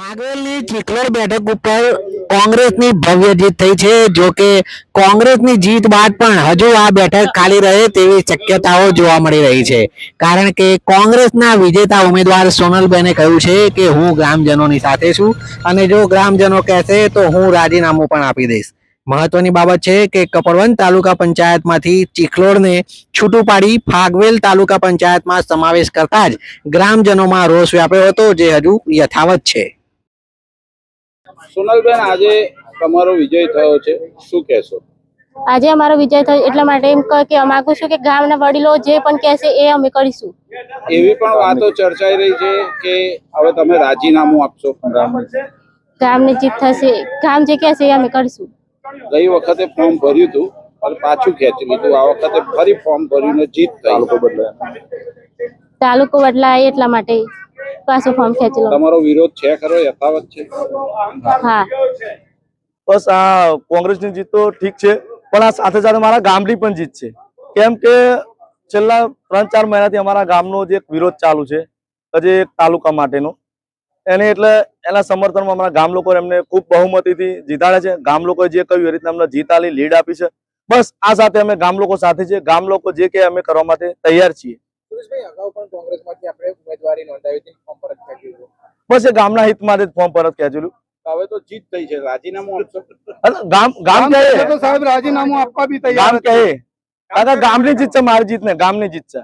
ભાગવેલની ચીખલોડ બેઠક ઉપર કોંગ્રેસની ભવ્ય જીત થઈ છે। જો કે કોંગ્રેસની જીત બાદ પણ હજુ આ બેઠક ખાલી રહે તેવી શક્યતાઓ જોવા મળી રહી છે। કારણ કે કોંગ્રેસના વિજેતા ઉમેદવાર સોનલબેને કહ્યું છે કે હું ગ્રામજનોની સાથે છું અને જો ગ્રામજનો કહેશે તો હું રાજીનામું પણ આપી દઈશ। મહત્વની બાબત છે કે કપડવંત તાલુકા પંચાયતમાંથી ચીખલોડને છૂટું પાડી ભાગવેલ તાલુકા પંચાયતમાં સમાવેશ કરતા જ ગ્રામજનોમાં રોષ વ્યાપ્યો હતો, જે હજુ યથાવત છે। સોનલબેન, આજે તમારો વિજય થયો છે, શું કહેશો? આજે અમારો વિજય થયો એટલા માટે એમ કે માંગુ છું કે ગામના વડીલો જે પણ કહેશે એ અમે કરીશું। એવી પણ વાતો ચર્ચાઈ રહી છે કે હવે તમે રાજીનામું આપશો। ગામની જીત થશે, ગામ જે કહેશે એ અમે કરીશું। ગઈ વખતે ફોર્મ ભર્યું હતું અને પાછું ખેંચી લીધું, આ વખતે ફરી ફોર્મ ભરીને જીત થઈ। તાલુકો બદલાય એટલા માટે પાછું ફોર્મ ખેંચી લો। તમારો વિરોધ છે ખરો, યથાવત છે? હા, બસ આ કોંગ્રેસની જીત તો ઠીક છે, પણ આ સાથે સાથે મારા ગામની પણ જીત છે। કેમ કે છેલ્લા 3-4 મહિનાથી અમારા ગામનો જે વિરોધ ચાલુ છે હજી એક તાલુકા માટેનો, એને એટલે એના સમર્થનમાં અમારા ગામ લોકો એમને ખૂબ બહુમતીથી જીતાડે છે। ગામ લોકોએ જે કહ્યું એ રીતના અમને જીત આલી, લીડ આપી છે। બસ આ સાથે અમે ગામ લોકો સાથે છે, ગામ લોકો જે કહે અમે કરવા માટે તૈયાર છીએ। અગાઉ પણ કોંગ્રેસમાંથી આપણે ઉમેદવારી નોંધાવી હતી, ફોર્મ પરત ખેંચ્યું, બસ એ ગામના હિતમાં જ ફોર્મ પરત ખેંચેલું। હવે તો જીત થઈ છે, રાજીનામું આપશો? ગામ કહે તો સાહેબ રાજીનામું આપવા બી ગામ કહે, ગામની જીત છે, મારી જીત ને ગામની જીત છે।